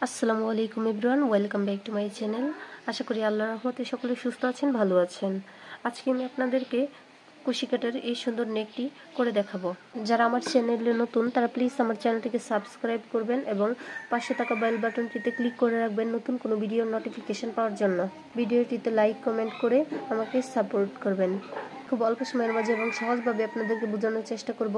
আসসালামু আলাইকুম everyone, welcome back to my channel. আশা করি আল্লাহর রহমতে সকলে সুস্থ আছেন, ভালো আছেন। আজকে আমি আপনাদেরকে কুশি কাটার এই সুন্দর নেকটি করে দেখাবো। যারা আমার চ্যানেলে নতুন তারা প্লিজ আমার চ্যানেলটিকে সাবস্ক্রাইব করবেন এবং পাশে থাকা বেল বাটনটিতে ক্লিক করে রাখবেন নতুন কোনো ভিডিওর নোটিফিকেশন পাওয়ার জন্য। ভিডিওটিতে লাইক কমেন্ট করে আমাকে সাপোর্ট করবেন। খুব অল্প সময়ের মাঝে এবং সহজভাবে আপনাদেরকে বোঝানোর চেষ্টা করব।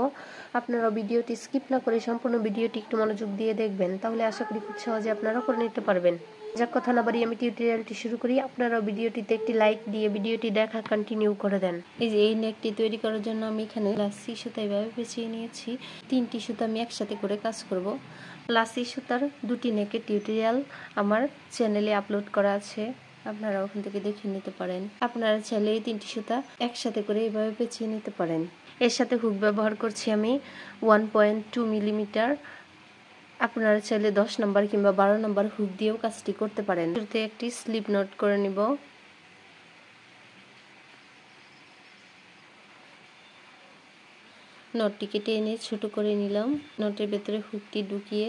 আপনারা ভিডিওটি স্কিপ না করে সম্পূর্ণ ভিডিওটি একটু মনোযোগ দিয়ে দেখবেন, তাহলে আশা করি খুব সহজে আপনারা করে নিতে পারবেন। যাক কথা না বাড়িয়ে আমি টিউটোরিয়ালটি শুরু করি। আপনারা ভিডিওটিতে একটি লাইক দিয়ে ভিডিওটি দেখা কন্টিনিউ করে দেন। এই যে এই নেকটি তৈরি করার জন্য আমি এখানে লাসি সুতা এভাবে পেঁচিয়ে নিয়েছি। 3টি সুতা আমি একসাথে করে কাজ করব। লাসি সুতার 2টি নেকের টিউটোরিয়াল আমার চ্যানেলে আপলোড করা আছে, আপনারা ওখান থেকে দেখে নিতে পারেন। আপনারা চাইলে এই 3টি সুতা একসাথে করে এইভাবে পেঁচিয়ে নিতে পারেন। এর সাথে হুক ব্যবহার করছি আমি 1.2 মিলিমিটার। আপনারা চাইলে 10 নম্বর কিংবা 12 নম্বর হুক দিয়েও কাজটি করতে পারেন। শুরুতে একটি স্লিপ নট করে নিব। নটটিকে টেনে ছোট করে নিলাম। নটের ভেতরে হুকটি ঢুকিয়ে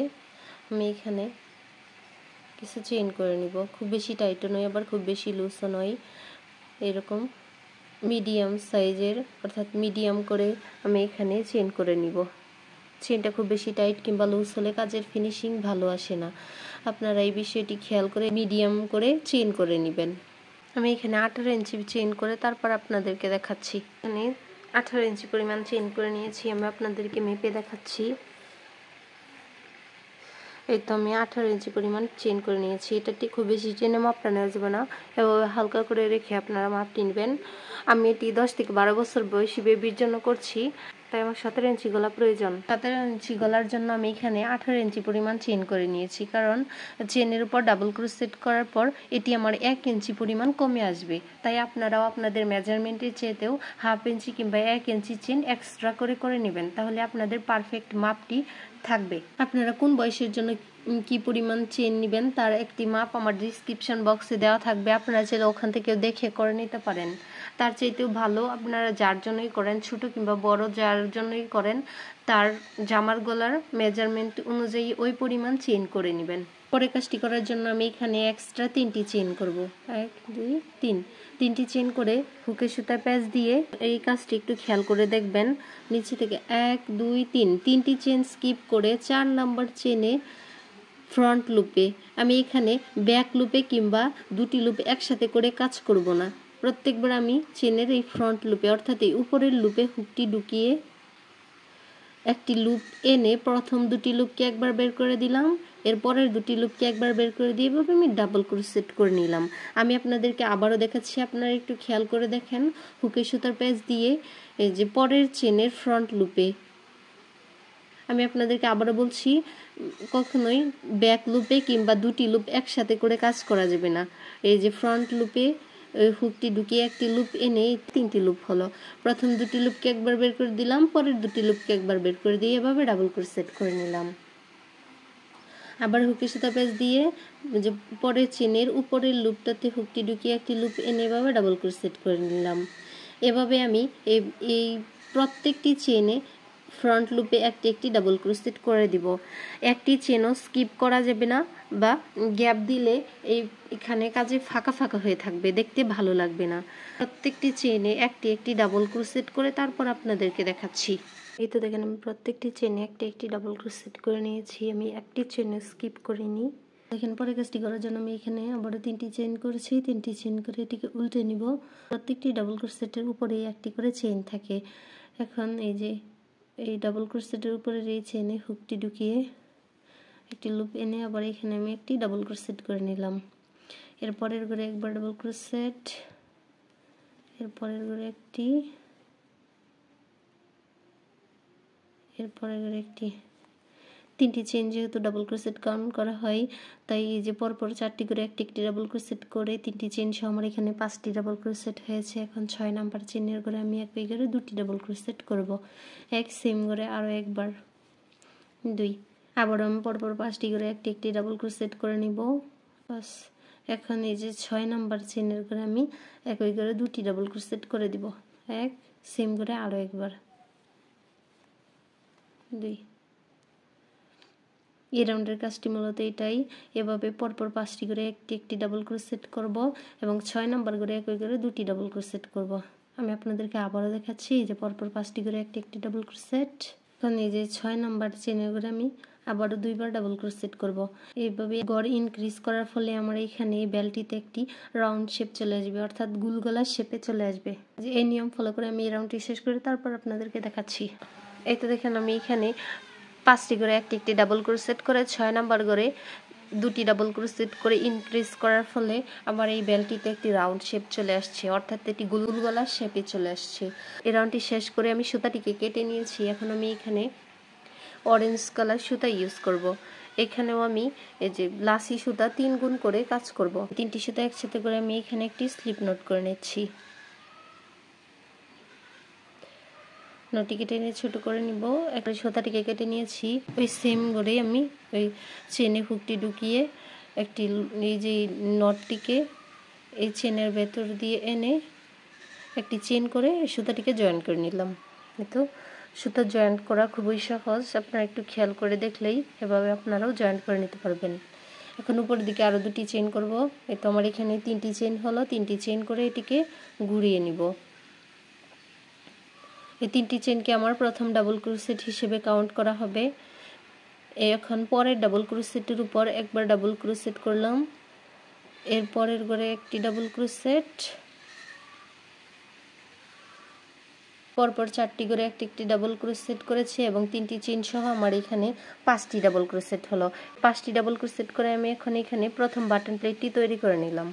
আমি এখানে কিছু চেইন করে নিব। খুব বেশি টাইটও নয়, আবার খুব বেশি লুজও নয়, এরকম মিডিয়াম সাইজের, অর্থাৎ মিডিয়াম করে আমি এখানে চেইন করে নিব। চেইনটা খুব বেশি টাইট কিংবা লুজ হলে কাজের ফিনিশিং ভালো আসে না। আপনারা এই বিষয়টি খেয়াল করে মিডিয়াম করে চেইন করে নেবেন। আমি এখানে 18 ইঞ্চি চেইন করে তারপর আপনাদেরকে দেখাচ্ছি। এখানে 18 ইঞ্চি পরিমাণ চেইন করে নিয়েছি, আমি আপনাদেরকে মেপে দেখাচ্ছি। এই তো আমি 18 ইঞ্চি পরিমাণ চেইন করে নিয়েছি। এটাটি খুব বেশি টেনে মাপটা নেওয়া যাবে না, এভাবে হালকা করে রেখে আপনারা মাপটি নেবেন। আমি এটি 10 থেকে 12 বছর বয়সী বেবির জন্য করছি, তাই আমার 17 ইঞ্চি গলা প্রয়োজন। 17 ইঞ্চি গলার জন্য আমি এখানে 18 ইঞ্চি পরিমাণ চেইন করে নিয়েছি, কারণ চেনের উপর ডাবল ক্রোশেট করার পর এটি আমার 1 ইঞ্চি পরিমাণ কমে আসবে। তাই আপনারাও আপনাদের মেজারমেন্টের চেয়েতেও হাফ ইঞ্চি কিংবা 1 ইঞ্চি চেন এক্সট্রা করে নেবেন, তাহলে আপনাদের পারফেক্ট মাপটি থাকবে। আপনারা কোন বয়সের জন্য কি পরিমাণ চেন নেবেন তার একটি মাপ আমার ডিসক্রিপশন বক্সে দেওয়া থাকবে, আপনারা চাইলে ওখান থেকেও দেখে করে নিতে পারেন। তার চাইতেও ভালো আপনারা যার জন্যই করেন, ছোট কিংবা বড় যার জন্যই করেন, তার জামার গলার মেজারমেন্ট অনুযায়ী ওই পরিমাণ চেন করে নেবেন। পরে কাজটি করার জন্য আমি এখানে এক্সট্রা 3টি চেন করব। 1 2 3, 3টি চেন করে হুকের সুতা প্যাচ দিয়ে এই কাজটি একটু খেয়াল করে দেখবেন। নিচে থেকে 1 2 3, 3টি চেন স্কিপ করে 4 নাম্বার চেনে ফ্রন্ট লুপে, আমি এখানে ব্যাক লুপে কিংবা 2টি লুপ একসাথে করে কাজ করব না। প্রত্যেকবার আমি চেনের এই ফ্রন্ট লুপে অর্থাৎ এই উপরের লুপে হুকটি ঢুকিয়ে একটি লুপ এনে প্রথম 2টি লুপকে একবার বের করে দিলাম, এরপরের 2টি লুপকে একবার বের করে দিয়ে এভাবে আমি ডাবল ক্রোশেট করে নিলাম। আমি আপনাদেরকে আবারও দেখাচ্ছি, আপনারা একটু খেয়াল করে দেখেন। হুকের সুতার প্যাচ দিয়ে এই যে পরের চেনের ফ্রন্ট লুপে, আমি আপনাদেরকে আবারও বলছি, কখনোই ব্যাক লুপে কিংবা 2টি লুপ একসাথে করে কাজ করা যাবে না। এই যে ফ্রন্ট লুপে হুকটি ঢুকিয়ে একটি লুপ এনে 3টি লুপ হলো। প্রথম 2টি লুপকে একবার বের করে দিলাম, পরের 2টি লুপকে একবার বের করে দিয়ে এভাবে ডাবল ক্রোশেট করে নিলাম। আবার হুকের সুতা প্যাচ দিয়ে যে পরের চেনের উপরের লুপটাতে হুকটি ঢুকিয়ে একটি লুপ এনে এভাবে ডাবল ক্রোশেট করে নিলাম। এভাবে আমি এই প্রত্যেকটি চেনে ফ্রন্ট লুপে একটি ডাবল ক্রোশেট করে দিব। একটি চেনও স্কিপ করা যাবে না, বা গ্যাপ দিলে এখানে কাজে ফাঁকা ফাঁকা হয়ে থাকবে, দেখতে ভালো লাগবে না। প্রত্যেকটি চেনে একটি ডাবল ক্রোশেট করে তারপর আপনাদেরকে দেখাচ্ছি। এই তো দেখেন আমি প্রত্যেকটি চেনে একটি ডাবল ক্রোশেট করে নিয়েছি, আমি একটি চেনে স্কিপ করিনি। দেখেন পরে কাজটি করার জন্য আমি এখানে আবার 3টি চেইন করেছি, 3টি চেইন করে এটিকে উল্টে নিব। প্রত্যেকটি ডাবল ক্রোশেটের উপরে একটি করে চেইন থাকে। এখন এই যে এই ডাবল ক্রোশেটের উপরে এই চেইনে হুকটি ঢুকিয়ে একটি লুপ এনে আবার এখানে আমি একটি ডাবল ক্রোশেট করে নিলাম। এরপরের ঘরে একবার ডাবল ক্রোশেট, এরপরের ঘরে একটি, এরপরের ঘরে একটি। 3টি চেইন যেহেতু ডাবল ক্রোশেট কাউন্ট করা হয়, তাই এই যে পরপর 4টি করে একটি ডাবল ক্রোশেট করে 3টি চেইন সহ আমার এখানে 5টি ডাবল ক্রোশেট হয়েছে। এখন 6 নাম্বার চেইনের ঘরে আমি একই ঘরে 2টি ডাবল ক্রোশেট করব। এক সেম ঘরে আরও একবার 2, আবারও আমি পরপর 5টি করে একটি ডাবল ক্রোশেট করে নিব। বাস, এখন এই যে 6 নাম্বার চেইনের ঘরে আমি একই ঘরে 2টি ডাবল ক্রোশেট করে দিব। এক সেম ঘরে আরও একবার 2, এই রাউন্ডের কাজটি মূলত এটাই। এভাবে পরপর 5টি করে একটি একটি ডাবল ক্রোশেট করব এবং 6 নাম্বার করে একই করে 2টি ডাবল ক্রোশেট করব। আমি আপনাদেরকে আবারও দেখাচ্ছি যে পরপর 5টি করে একটি একটি ডাবল ক্রোশেট। এখন এই যে 6 নাম্বার চেনের করে আমি আবারও 2বার ডাবল ক্রোশেট করব। এইভাবে গড় ইনক্রিজ করার ফলে আমার এখানে বেলটিতে একটি রাউন্ড শেপ চলে আসবে, অর্থাৎ গুলগলার শেপে চলে আসবে। এই নিয়ম ফলো করে আমি এই রাউন্ডটি শেষ করে তারপর আপনাদেরকে দেখাচ্ছি। এই তো দেখেন আমি এখানে 5টি করে একটি একটি ডাবল ক্রোশেট করে 6 নাম্বার করে 2টি ডাবল ক্রোশেট করে ইনক্রিজ করার ফলে আমার এই বেলটিতে একটি রাউন্ড শেপ চলে আসছে, অর্থাৎ এটি গুলগলার শেপে চলে আসছে। এই রাউন্ডটি শেষ করে আমি সুতাটিকে কেটে নিয়েছি। এখন আমি এখানে অরেঞ্জ কালার সুতা ইউজ করব। এখানেও আমি এই যে লাসি সুতা 3 গুণ করে কাজ করব। 3টি সুতা একসাথে করে আমি এখানে একটি স্লিপ নোট করে নিচ্ছি। নটি কেটে নিয়ে ছোট করে নিব। একটা সুতাটিকে কেটে নিয়েছি। ওই সেম করে আমি ওই চেনে হুকটি ঢুকিয়ে একটি এই যে নটটিকে এই চেনের ভেতর দিয়ে এনে একটি চেন করে সুতাটিকে জয়েন করে নিলাম। তো সুতা জয়েন্ট করা খুবই সহজ, আপনারা একটু খেয়াল করে দেখলেই এভাবে আপনারাও জয়েন্ট করে নিতে পারবেন। এখন উপরের দিকে আরও 2টি চেন করব। এই তো আমার এখানে 3টি চেন হলো, 3টি চেন করে এটিকে ঘুরিয়ে নিব। এই 3টি চেনকে আমার প্রথম ডাবল ক্রোশেট হিসেবে কাউন্ট করা হবে। এখন পরের ডাবল ক্রোশেটের উপর একবার ডাবল ক্রোশেট করলাম, এর পরের ঘরে একটি ডাবল ক্রোশেট, পরপর 4টি করে একটি একটি ডাবল ক্রোশেট করেছি এবং 3টি চেন সহ আমার এখানে 5টি ডাবল ক্রোশেট হলো। 5টি ডাবল ক্রোশেট করে আমি এখন এখানে প্রথম বাটন প্লেটটি তৈরি করে নিলাম।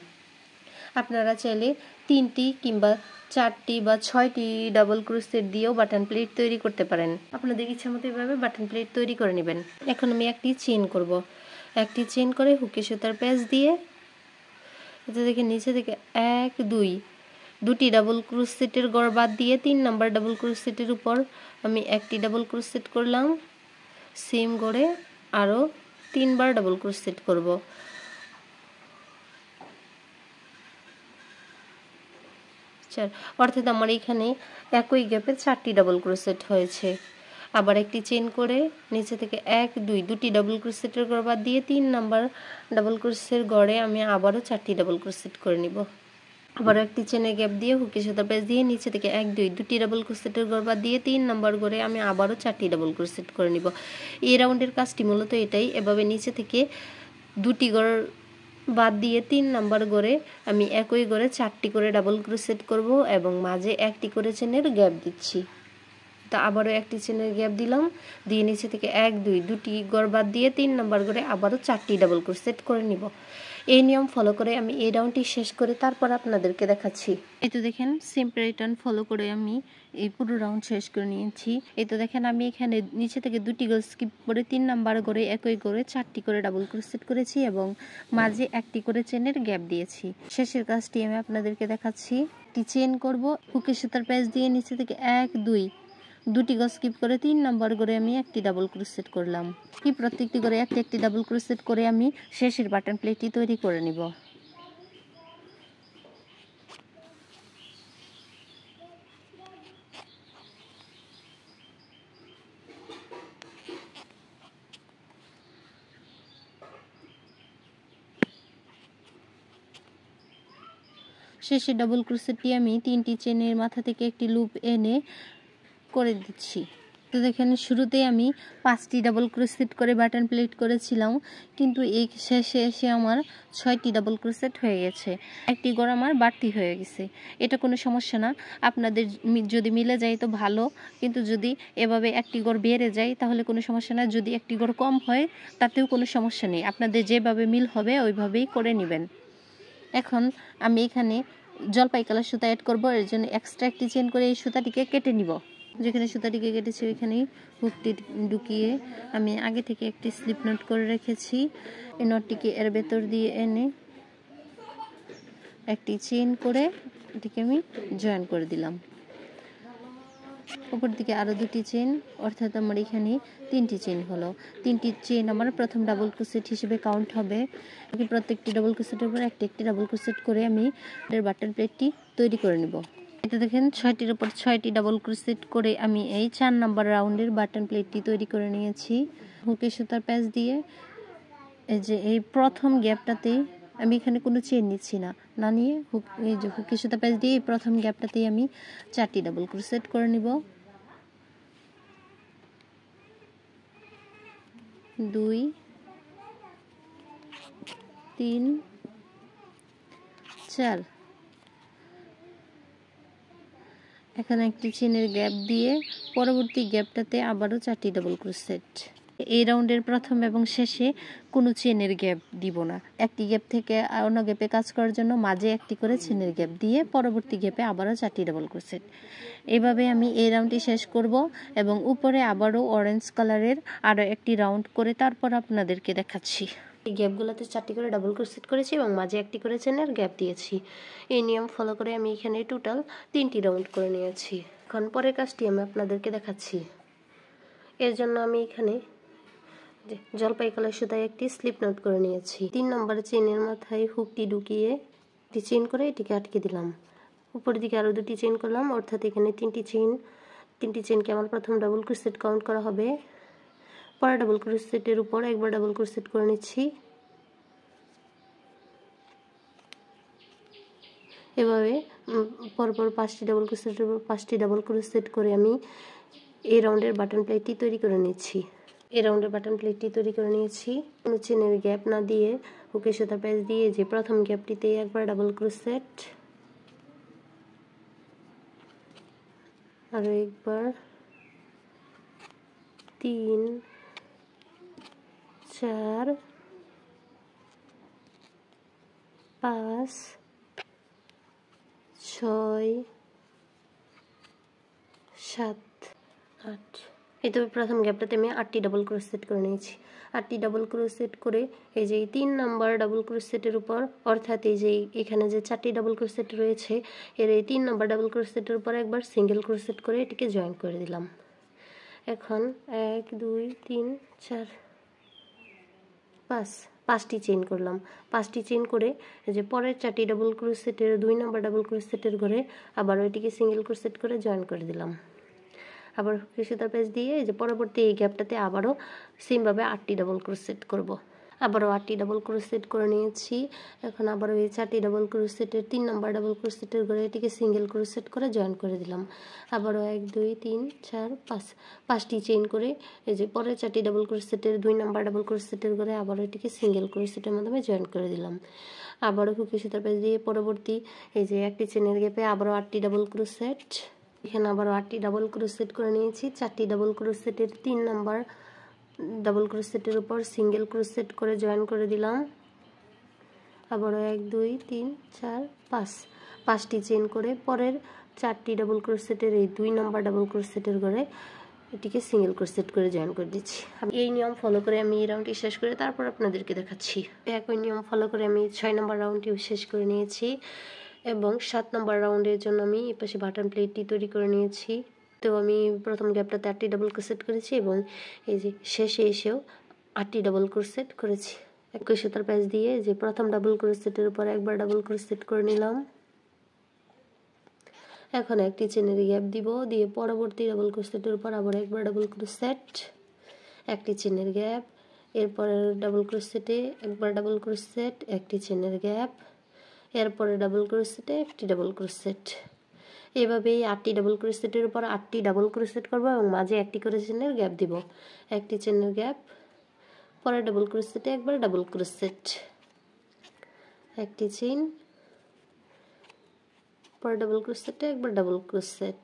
আপনারা চাইলে 3টি কিংবা 4টি বা 6টি ডাবল ক্রোশেট দিয়েও বাটন প্লেট তৈরি করতে পারেন। আপনাদের ইচ্ছা মতো এভাবে বাটন প্লেট তৈরি করে নেবেন। এখন আমি একটি চেন করব। একটি চেন করে হুকে সুতার প্যাচ দিয়ে এটা দেখে নিচে থেকে 1 2টি ডাবল ক্রোশেটের গড় বাদ দিয়ে 3 নাম্বার ডাবল ক্রোশেটের উপর আমি একটি ডাবল ক্রোশেট করলাম। সেম গড়ে আরও 3বার ডাবল ক্রোশেট করব। অর্থাৎ আমার এখানে একই গ্যাপে 4টি ডাবল ক্রোশেট হয়েছে। আবার একটি চেন করে নিচে থেকে 1 2টি ডাবল ক্রোশেটের গড় বাদ দিয়ে 3 নাম্বার ডাবল ক্রোশেটের গড়ে আমি আবারও 4টি ডাবল ক্রোশেট করে নিব। আবারও একটি চেনে গ্যাপ দিয়ে হুকে সুতার প্যাচ দিয়ে নিচে থেকে 1 2টি ডাবল ক্রোশেটের গড় বাদ দিয়ে 3 নাম্বার গড়ে আমি আবারও 4টি ডাবল ক্রোশেট করে নিব। এই রাউন্ডের কাজটি মূলত এটাই। এভাবে নিচে থেকে 2টি গড় বাদ দিয়ে 3 নাম্বার গড়ে আমি একই গড়ে 4টি করে ডাবল ক্রোশেট করব এবং মাঝে একটি করে চেনের গ্যাপ দিচ্ছি। তা আবারও একটি চেনের গ্যাপ দিলাম, দিয়ে নিচে থেকে 1 2টি গড় বাদ দিয়ে 3 নাম্বার গড়ে আবারও 4টি ডাবল ক্রোশেট করে নিব। এই নিয়ম ফলো করে আমি এই রাউন্ডটি শেষ করে তারপর আপনাদেরকে দেখাচ্ছি। এই তো দেখেন সেম প্যাটার্ন ফলো করে আমি এই পুরো রাউন্ড শেষ করে নিয়েছি। এই তো দেখেন আমি এখানে নিচে থেকে 2টি গড় স্কিপ করে 3 নাম্বার গড়ে একই গড়ে 4টি করে ডাবল ক্রোশেট করেছি এবং মাঝে একটি করে চেনের গ্যাপ দিয়েছি। শেষের কাজটি আমি আপনাদেরকে দেখাচ্ছি। একটি চেন করব, হুকে সুতার প্যাচ দিয়ে নিচে থেকে 1 2টি গড় স্কিপ করে 3 নাম্বার গড়ে আমি একটি ডাবল ক্রোশেট করলাম। কি প্রত্যেকটি গড়ে একটি একটি ডাবল ক্রোশেট করে আমি শেষের বাটন প্লেটটি তৈরি করে নিব। শেষে ডাবল ক্রোশেটটি আমি 3টি চেনের মাথা থেকে একটি লুপ এনে করে দিচ্ছি। তো দেখেন শুরুতে আমি 5টি ডাবল ক্রোশেট করে বাটন প্লেট করেছিলাম, কিন্তু এই শেষে এসে আমার 6টি ডাবল ক্রোশেট হয়ে গেছে। একটি গড় আমার বাড়তি হয়ে গেছে। এটা কোনো সমস্যা না, আপনাদের যদি মিলে যায় তো ভালো, কিন্তু যদি এভাবে একটি গড় বেড়ে যায় তাহলে কোনো সমস্যা না। যদি একটি গড় কম হয় তাতেও কোনো সমস্যা নেই, আপনাদের যেভাবে মিল হবে ওইভাবেই করে নেবেন। এখন আমি এখানে জলপাই কালার সুতা অ্যাড করব। এর জন্য এক্সট্রা একটি চেন করে এই সুতাটিকে কেটে নিব। যেখানে সুতাটিকে কেটেছি ওইখানেই হুকটি ঢুকিয়ে আমি আগে থেকে একটি স্লিপ নোট করে রেখেছি। এই নোটটিকে এর ভেতর দিয়ে এনে একটি চেন করে এটিকে আমি জয়েন করে দিলাম। উপর দিকে আরও 2টি চেন, অর্থাৎ আমার এখানে 3টি চেন হলো। 3টি চেন আমার প্রথম ডাবল ক্রোশেট হিসেবে কাউন্ট হবে। প্রত্যেকটি ডাবল ক্রোশেটের উপর একটি একটি ডাবল ক্রোশেট করে আমি এর বাটন প্লেটটি তৈরি করে নেব। এটা দেখেন 6টির উপর 6টি ডাবল ক্রোশেট করে আমি এই 4 নাম্বার রাউন্ডের বাটন প্লেটটি তৈরি করে নিয়েছি। হুকের সুতার প্যাচ দিয়ে এই যে এই প্রথম গ্যাপটাতে আমি এখানে কোনো চেন নিচ্ছি না, না নিয়ে এই যে হুকের সুতার প্যাচ দিয়ে এই প্রথম গ্যাপটাতেই আমি 4টি ডাবল ক্রোশেট করে নিব। 2 3 4। এখানে একটি চেনের গ্যাপ দিয়ে পরবর্তী গ্যাপটাতে আবারও 4টি ডাবল ক্রোশেট। এই রাউন্ডের প্রথম এবং শেষে কোনো চেনের গ্যাপ দিব না, একটি গ্যাপ থেকে অন্য গ্যাপে কাজ করার জন্য মাঝে একটি করে চেনের গ্যাপ দিয়ে পরবর্তী গ্যাপে আবারও 4টি ডাবল ক্রোশেট। এভাবে আমি এই রাউন্ডটি শেষ করব এবং উপরে আবারও অরেঞ্জ কালারের আরও একটি রাউন্ড করে তারপর আপনাদেরকে দেখাচ্ছি। এই গ্যাপগুলোতে 4টি করে ডাবল ক্রোশেট করেছি এবং মাঝে একটি করে চেনের গ্যাপ দিয়েছি। এই নিয়ম ফলো করে আমি এখানে টোটাল 3টি রাউন্ড করে নিয়েছি। এখন পরের কাজটি আমি আপনাদেরকে দেখাচ্ছি। এর জন্য আমি এখানে জলপাই কালার সুতায় একটি স্লিপ নট করে নিয়েছি। 3 নম্বর চেনের মাথায় হুকটি ঢুকিয়ে একটি চেন করে এটিকে আটকে দিলাম। উপরের দিকে আরও 2টি চেন করলাম, অর্থাৎ এখানে 3টি চেনকে আমার প্রথম ডাবল ক্রোশেট কাউন্ট করা হবে। পরে ডাবল ক্রোশেটের উপর একবার ডাবল ক্রোশেট করে নিচ্ছি। এভাবে পরপর 5টি ডাবল ক্রোশেটের উপর 5টি ডাবল ক্রোশেট করে আমি এই রাউন্ডের বাটন প্লেটটি তৈরি করে নিচ্ছি। এই রাউন্ডের বাটন প্লেটটি তৈরি করে নিয়েছি। কোনো চেনের গ্যাপ না দিয়ে হুকের সুতার প্যাচ দিয়ে যে প্রথম গ্যাপটিতে একবার ডাবল ক্রোশেট, আরও একবার, 3 4 5 6 7 8। এই তো প্রথম গ্যাপটাতে আমি 8টি ডাবল ক্রোশেট করে নিয়েছি। 8টি ডাবল ক্রোশেট করে এই যে 3 নাম্বার ডাবল ক্রোশেটের উপর, অর্থাৎ এই যে এখানে যে 4টি ডাবল ক্রোশেট রয়েছে এর এই 3 নাম্বার ডাবল ক্রোশেটের উপর একবার সিঙ্গেল ক্রোশেট করে এটিকে জয়েন করে দিলাম। এখন 1 2 3 4 5 5টি চেইন করলাম। 5টি চেইন করে এই যে পরের 4টি ডাবল ক্রোশেটের 2 নাম্বার ডাবল ক্রোশেটের ঘরে আবার ওইটিকে সিঙ্গেল ক্রোশেট করে জয়েন করে দিলাম। আবার হুকের সুতার প্যাচ দিয়ে এই যে পরবর্তী এই গ্যাপটাতে আবারও সেমভাবে 8টি ডাবল ক্রোশেট করব। আবারও 8টি ডাবল ক্রোশেট করে নিয়েছি। এখন আবারও এই 4টি ডাবল ক্রোশেটের 3 নাম্বার ডাবল ক্রোশেটের ঘরে এটিকে সিঙ্গেল ক্রোশেট করে জয়েন করে দিলাম। আবারও 1 2 3 4 5 5টি চেইন করে এই যে পরের 4টি ডাবল ক্রোশেটের 2 নাম্বার ডাবল ক্রোশেটের ঘরে আবারও এটিকে সিঙ্গেল ক্রোশেটের মাধ্যমে জয়েন করে দিলাম। আবারও হুকের সুতার প্যাচ দিয়ে পরবর্তী এই যে একটি চেনের গ্যাপে আবারও 8টি ডাবল ক্রোশেট। এখানে আবারও 8টি ডাবল ক্রোশেট করে নিয়েছি। 4টি ডাবল ক্রোশেটের 3 নাম্বার ডাবল ক্রোশেটের উপর সিঙ্গেল ক্রোশেট করে জয়েন করে দিলাম। আবারও 1 2 3 4 5 5টি চেইন করে পরের 4টি ডাবল ক্রোশেটের এই 2 নাম্বার ডাবল ক্রোশেটের ঘরে এটিকে সিঙ্গেল ক্রোশেট করে জয়েন করে দিচ্ছি। এই নিয়ম ফলো করে আমি এই রাউন্ডটি শেষ করে তারপর আপনাদেরকে দেখাচ্ছি। একই নিয়ম ফলো করে আমি 6 নম্বর রাউন্ডটিও শেষ করে নিয়েছি এবং 7 নম্বর রাউন্ডের জন্য আমি এই পাশে বাটন প্লেটটি তৈরি করে নিয়েছি। তো আমি প্রথম গ্যাপটাতে 8টি ডাবল ক্রোশেট করেছি এবং এই যে শেষে এসেও 8টি ডাবল ক্রোশেট করেছি। একই সুতার প্যাচ দিয়ে যে প্রথম ডাবল ক্রোশেটের উপর একবার ডাবল ক্রোশেট করে নিলাম। এখন একটি চেনের গ্যাপ দিব, দিয়ে পরবর্তী ডাবল ক্রোশেটের উপর আবার একবার ডাবল ক্রোশেট, একটি চেনের গ্যাপ, এরপরে ডাবল ক্রোশেটে একবার ডাবল ক্রোশেট, একটি চেনের গ্যাপ, এরপরে ডাবল ক্রোশেটে একটি ডাবল ক্রোশেট। এভাবেই 8টি ডাবল ক্রোশেটের উপর 8টি ডাবল ক্রোশেট করব এবং মাঝে একটি করে চেনের গ্যাপ দিব। একটি চেনের গ্যাপ, পরে ডাবল ক্রোশেটে একবার ডাবল ক্রোশেট, একটি চেইন, পরে ডাবল ক্রোশেটে একবার ডাবল ক্রোশেট।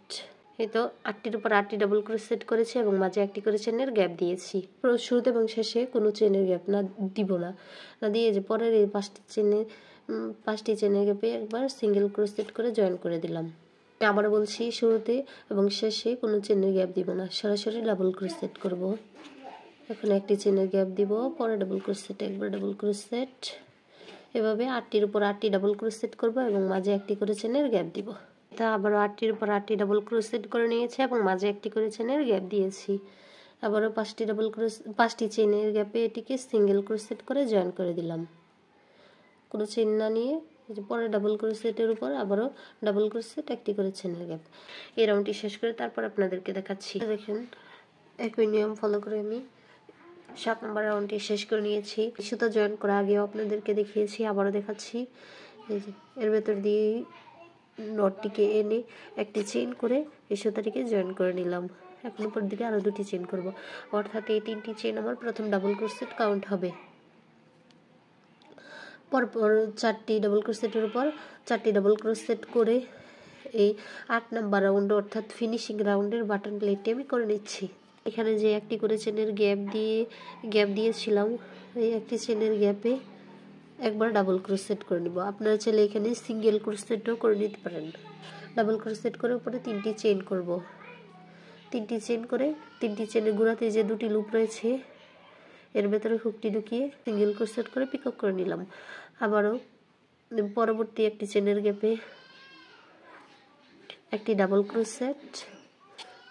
এই তো 8টির উপর 8টি ডাবল ক্রোশেট করেছি এবং মাঝে একটি করে চেনের গ্যাপ দিয়েছি। শুরুতে এবং শেষে কোনো চেনের গ্যাপ দিব না দিয়ে যে পরের এই 5টি চেনের গ্যাপে একবার সিঙ্গেল ক্রোশেট করে জয়েন করে দিলাম। আবার বলছি, শুরুতে এবং শেষে কোনো চেনের গ্যাপ দিব না, সরাসরি ডাবল ক্রোশেট করব। এখন একটি চেনের গ্যাপ দিব, পরে ডাবল ক্রোশেট, একবার ডাবল ক্রোশেট। এভাবে 8টির উপর 8টি ডাবল ক্রোশেট করব এবং মাঝে একটি করে চেনের গ্যাপ দিব। তা আবারও 8টির উপর 8টি ডাবল ক্রোশেট করে নিয়েছি এবং মাঝে একটি করে চেনের গ্যাপ দিয়েছি। আবারও 5টি চেনের গ্যাপে এটিকে সিঙ্গেল ক্রোশেট করে জয়েন করে দিলাম। কোনো চেন না নিয়ে পরে ডাবল ক্রোশেটের উপর আবারও ডাবল ক্রোশেট, একটি করে চেনের গ্যাপ। এই রাউন্ডটি শেষ করে তারপর আপনাদেরকে দেখাচ্ছি। দেখেন একই নিয়ম ফলো করে আমি 7 নম্বর রাউন্ডটি শেষ করে নিয়েছি। সুতা জয়েন করা আগেও আপনাদেরকে দেখিয়েছি, আবারও দেখাচ্ছি। এই যে এর ভেতর দিয়ে নটটিকে এনে একটি চেইন করে এই সুতাটিকে জয়েন করে নিলাম। এখন উপর দিকে আরও 2টি চেইন করব, অর্থাৎ এই 3টি চেইন আমার প্রথম ডাবল ক্রোশেট কাউন্ট হবে। পরপর 4টি ডাবল ক্রোশেটের উপর 4টি ডাবল ক্রোশেট করে এই 8 নম্বর রাউন্ড অর্থাৎ ফিনিশিং রাউন্ডের বাটন প্লেটটি আমি করে নিচ্ছি। এখানে যে একটি করে চেনের গ্যাপ দিয়েছিলাম, এই একটি চেনের গ্যাপে একবার ডাবল ক্রোশেট করে নিব। আপনারা চাইলে এখানে সিঙ্গেল ক্রোশেটও করে নিতে পারেন। ডাবল ক্রোশেট করে উপরে 3টি চেইন করব। 3টি চেইন করে 3টি চেনের গোড়াতে যে 2টি লুপ রয়েছে এর ভেতরে হুকটি ঢুকিয়ে সিঙ্গেল ক্রোশেট করে পিকক করে নিলাম। আবারও পরবর্তী একটি চেনের গ্যাপে একটি ডাবল ক্রোশেট,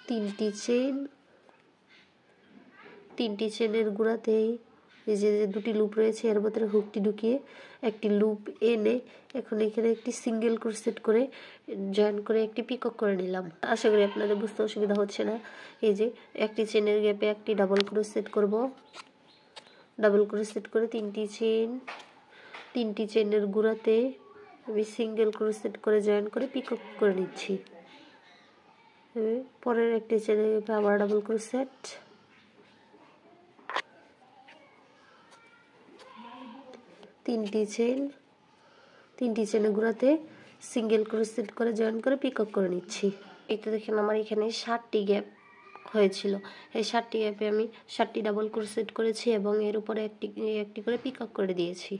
3টি চেইন, 3টি চেনের গোড়াতেই এই যে 2টি লুপ রয়েছে এর ভেতরে হুকটি ঢুকিয়ে একটি লুপ এনে এখন এখানে একটি সিঙ্গেল ক্রোশেট করে জয়েন করে একটি পিকক করে নিলাম। আশা করি আপনাদের বুঝতে অসুবিধা হচ্ছে না। এই যে একটি চেনের গ্যাপে একটি ডাবল ক্রোশেট করব, ডাবল ক্রোশেট করে 3টি চেইন, 3টি চেনের গোড়াতে আমি সিঙ্গেল ক্রোশেট করে জয়েন করে পিকক করে নিচ্ছি। পরের একটি চেনের গ্যাপে আবার ডাবল ক্রোশেট, 3টি চেইন, 3টি চেনের গোড়াতে সিঙ্গেল ক্রোশেট করে জয়েন করে পিকক করে নিচ্ছি। এই তো দেখেন আমার এখানে 7টি গ্যাপ হয়েছিল। এই 7টি গ্যাপে আমি 7টি ডাবল ক্রোশেট করেছি এবং এর উপরে একটি করে পিকক করে দিয়েছি।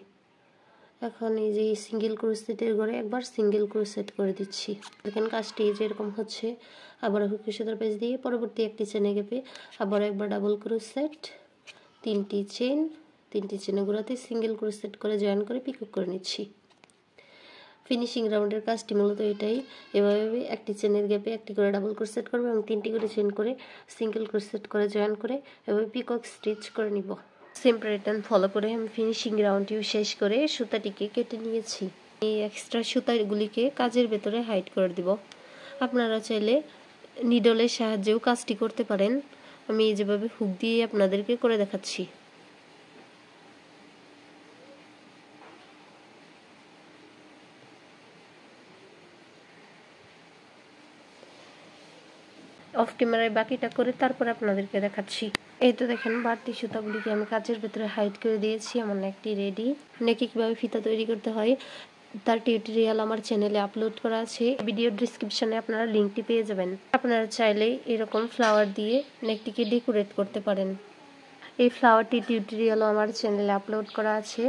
এখন এই যে সিঙ্গেল ক্রোশেটের ঘরে একবার সিঙ্গেল ক্রোশেট করে দিচ্ছি। দেখেন কাজটি যেরকম হচ্ছে। আবার হুক সুতার পেঁচ দিয়ে পরবর্তী একটি চেনে গ্যাপে আবার একবার ডাবল ক্রোশেট, 3টি চেইন, 3টি চেনের গোড়াতে সিঙ্গেল ক্রোশেট করে জয়েন করে পিকক করে নিচ্ছি। ফিনিশিং রাউন্ডের কাজটি মূলত এটাই। এভাবে একটি চেনের গ্যাপে একটি করে ডাবল ক্রোশেট করব এবং 3টি করে চেইন করে সিঙ্গেল ক্রোশেট করে জয়েন করে এভাবে পিকক স্টিচ করে নিব। সেম প্যাটার্ন ফলো করে আমি ফিনিশিং রাউন্ডটিও শেষ করে সুতাটিকে কেটে নিয়েছি। এই এক্সট্রা সুতাগুলিকে কাজের ভেতরে হাইড করে দিব। আপনারা চাইলে নিডলের সাহায্যেও কাজটি করতে পারেন। আমি যেভাবে হুক দিয়ে আপনাদেরকে করে দেখাচ্ছি। অফ ক্যামেরায় বাকিটা করে তারপর আপনাদেরকে দেখাচ্ছি। এই তো দেখেন বাড়তি সুতাগুলিকে আমি কাচের ভেতরে হাইড করে দিয়েছি। আমার নেকটি রেডি। নেকে কীভাবে ফিতা তৈরি করতে হয় তার টিউটোরিয়াল আমার চ্যানেলে আপলোড করা আছে। ভিডিও ডিসক্রিপশনে আপনারা লিঙ্কটি পেয়ে যাবেন। আপনারা চাইলে এরকম ফ্লাওয়ার দিয়ে নেকটিকে ডেকোরেট করতে পারেন। এই ফ্লাওয়ারটি টিউটোরিয়ালও আমার চ্যানেলে আপলোড করা আছে,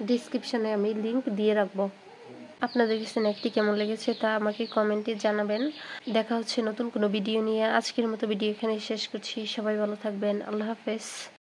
ডিসক্রিপশনে আমি লিঙ্ক দিয়ে রাখবো। আপনাদের কাছে নেকটি কেমন লেগেছে তা আমাকে কমেন্টে জানাবেন। দেখা হচ্ছে নতুন কোনো ভিডিও নিয়ে। আজকের মতো ভিডিও এখানে শেষ করছি। সবাই ভালো থাকবেন। আল্লাহ হাফেজ।